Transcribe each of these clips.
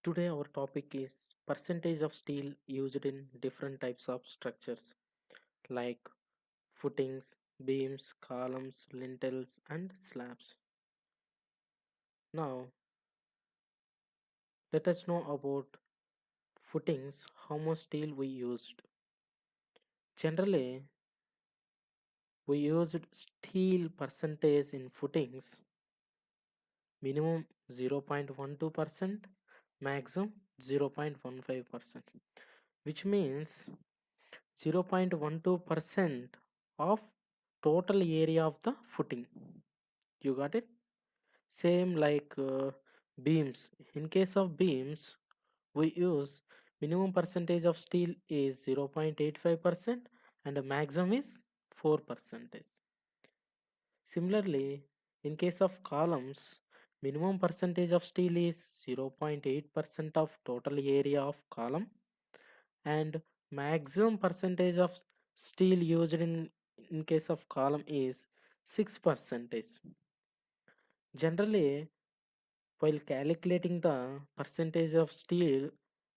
Today our topic is percentage of steel used in different types of structures like footings, beams, columns, lintels and slabs. Now let us know about footings, how much steel we used. Generally we used steel percentage in footings minimum 0.12%, maximum 0.15%, which means 0.12% of total area of the footing. You got it? Same like beams. In case of beams, we use minimum percentage of steel is 0.85% and the maximum is 4%. Similarly, in case of columns, minimum percentage of steel is 0.8% of total area of column and maximum percentage of steel used in case of column is 6%. Generally, while calculating the percentage of steel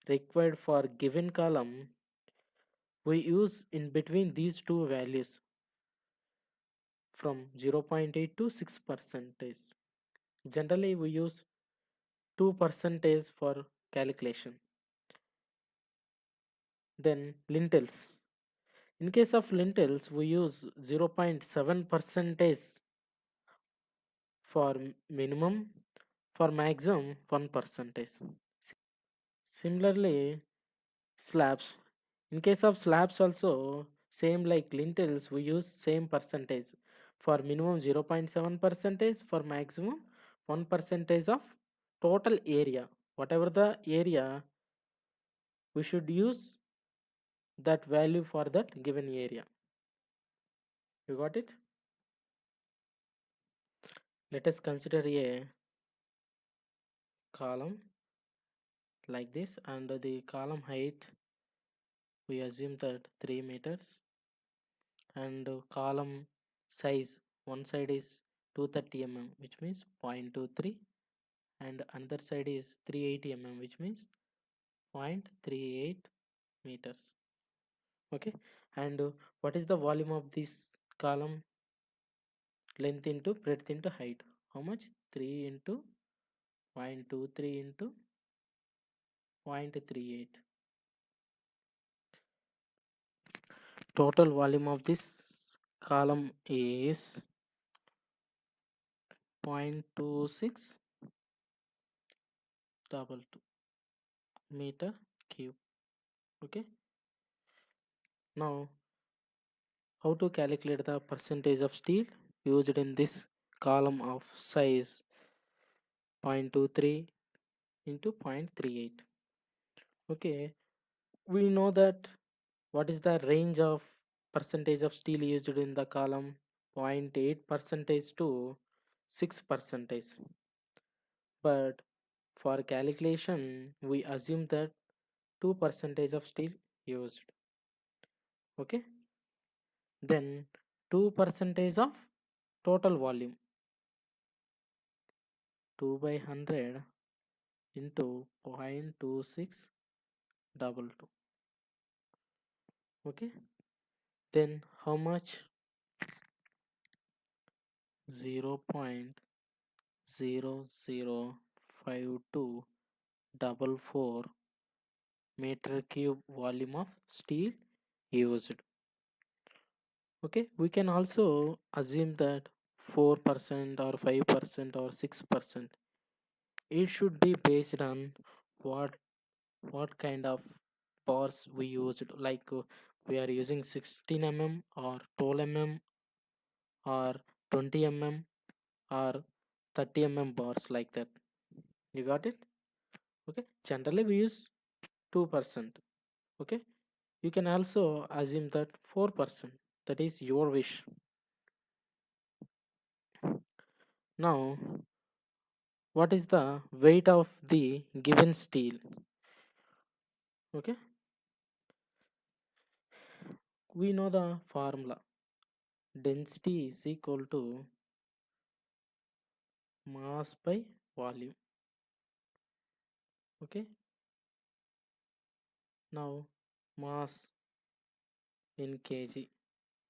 required for given column, we use in between these two values from 0.8 to 6%. Generally, we use 2% for calculation. Then lintels. In case of lintels, we use 0.7% for minimum, for maximum 1%. Similarly, slabs. In case of slabs also, same like lintels, we use same percentage. For minimum 0.7%, for maximum 1% of total area. Whatever the area, we should use that value for that given area. You got it? Let us consider a column like this, and the column height we assume that 3 meters, and column size, one side is 230 mm which means 0.23 and another side is 380 mm which means 0.38 meters. Okay, and what is the volume of this column? Length into breadth into height. How much? 3 into 0.23 into 0.38. Total volume of this column is 0.2622 meter cube. Okay, now how to calculate the percentage of steel used in this column of size 0.23 into 0.38. Okay, we know that what is the range of percentage of steel used in the column? 0.8 percentage to 6 percentage. But for calculation we assume that 2 percentage of steel used. Okay, then 2 percentage of total volume, 2 by 100 into 0.2622. Okay, then how much? 0.00524 meter cube volume of steel used. Okay, we can also assume that 4% or 5% or 6%. It should be based on what kind of bars we used, like we are using 16 mm or 12 mm or 20 mm or 30 mm bars, like that. You got it? Okay, generally we use 2%. Okay, you can also assume that 4%. That is your wish. Now what is the weight of the given steel? Okay, we know the formula. Density is equal to mass by volume. Okay, Now mass in kg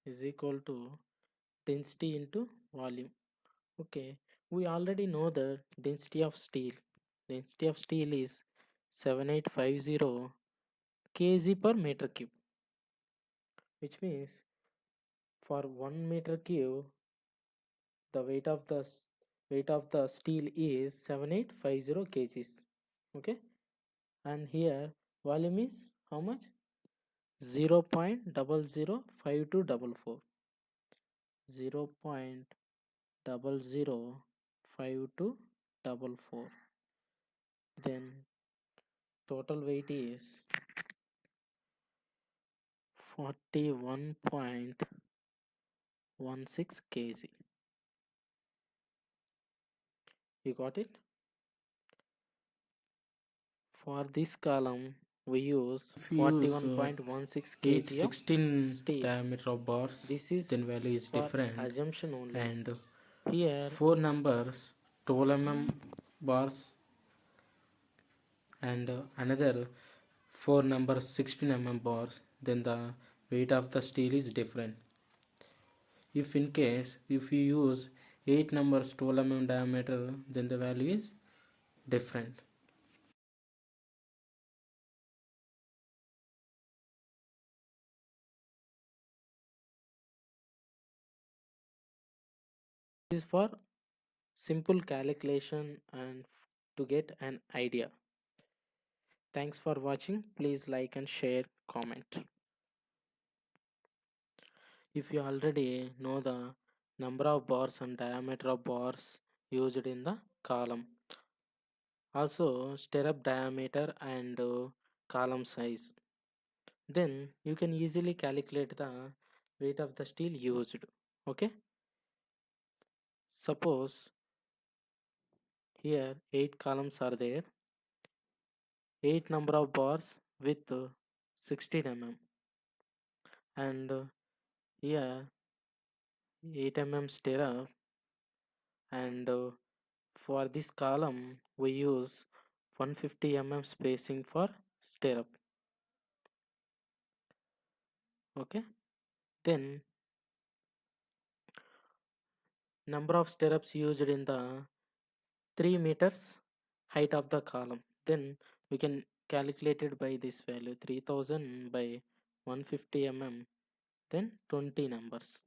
is equal to density into volume. Okay, we already know the density of steel. Density of steel is 7850 kg per meter cube, which means for 1 meter cube, the weight of the steel is 7850 kgs. Okay, and here volume is how much? 0.005244. 0.005244. Then total weight is 41.16 kg. You got it? For this column, we use If you use 41.16 8 kg of 16 steel. diameter of bars, This is then value is for different. assumption only. And Here, 4 numbers 12 bars and another 4 numbers 16 bars, then the weight of the steel is different. If in case if you use 8 numbers 12 diameter, then the value is different. this is for simple calculation and to get an idea. Thanks for watching. Please like and share, comment. If you already know the number of bars and diameter of bars used in the column, also stirrup diameter and column size, then you can easily calculate the weight of the steel used. Okay, suppose here 8 columns are there, 8 number of bars with 16 and here 8 stirrup, and for this column we use 150 spacing for stirrup. Okay, then number of stirrups used in the 3 meters height of the column, then we can calculate it by this value 3000 by 150 then 20 numbers.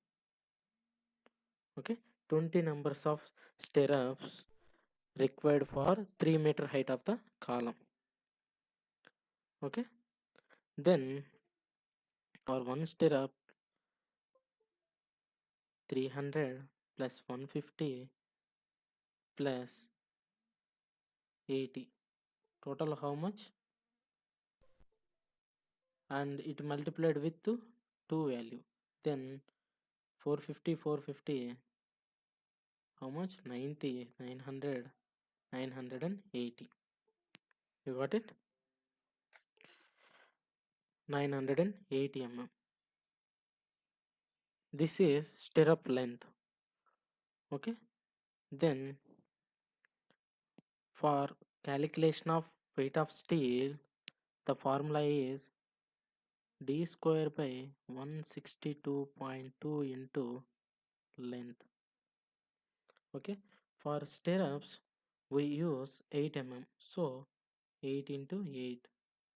Okay, 20 numbers of stirrups required for 3 meter height of the column. Okay, then our one stirrup 300 plus 150 plus 80, total how much? And it multiplied with 2 value, then 450 how much? 90, 900, 980. You got it? 980 This is stirrup length. Okay, then for calculation of weight of steel, the formula is d square by 162.2 into length. Okay, for stirrups we use 8 so 8 into 8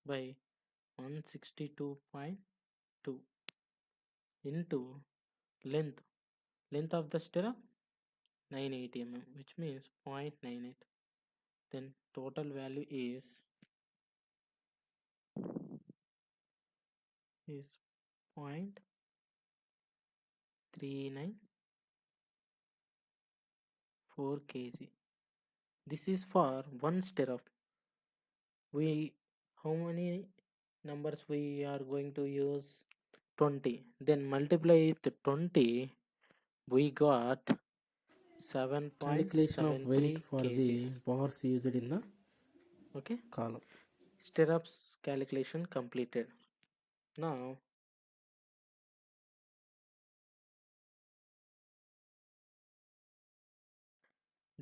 by 162.2 into length of the stirrup 980 which means 0.98. Then total value is 0.394 kg. This is for one stirrup. We how many numbers we are going to use? 20. Then multiply it 20, we got Calculation of weight 7.73 for the kgs. bars used in the Okay, column. stirrups calculation completed. Now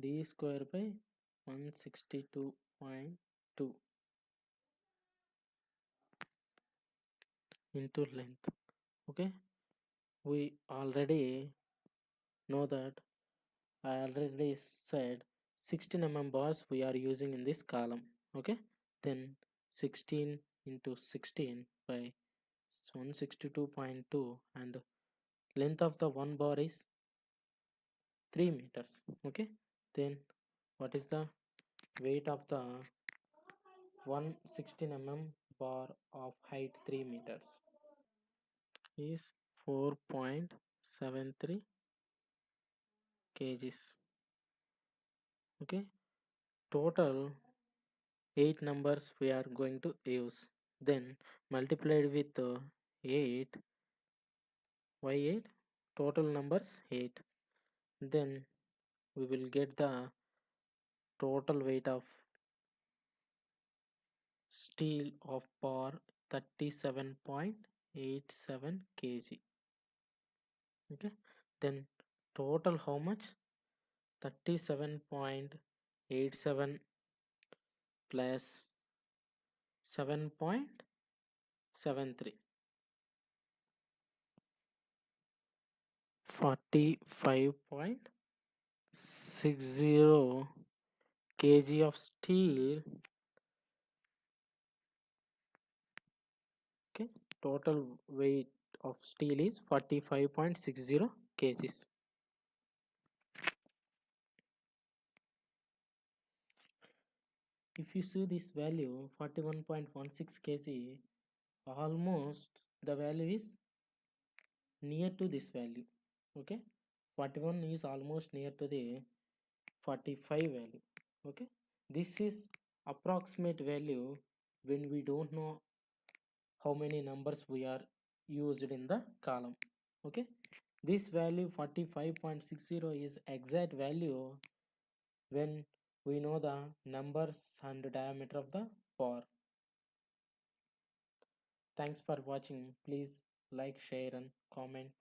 d square by 162.2 into length. Okay, we already know that. I already said 16 bars we are using in this column. Okay, then 16 into 16 by 162.2, and length of the one bar is 3 meters. Okay, then what is the weight of the 116 bar of height 3 meters is 4.73 kgs. Okay, total 8 numbers we are going to use, then multiplied with 8, why 8, total numbers 8, then we will get the total weight of steel of bar 37.87 kg. Okay, then total how much, 37.87 plus 7.73, 45.60 kg of steel. Okay, total weight of steel is 45.60 kgs. If you see this value 41.16 kg, almost the value is near to this value. Okay, 41 is almost near to the 45 value. Okay, this is approximate value when we don't know how many numbers we are used in the column. Okay, this value 45.60 is exact value when we know the numbers and diameter of the bar. Thanks for watching. Please like, share and comment.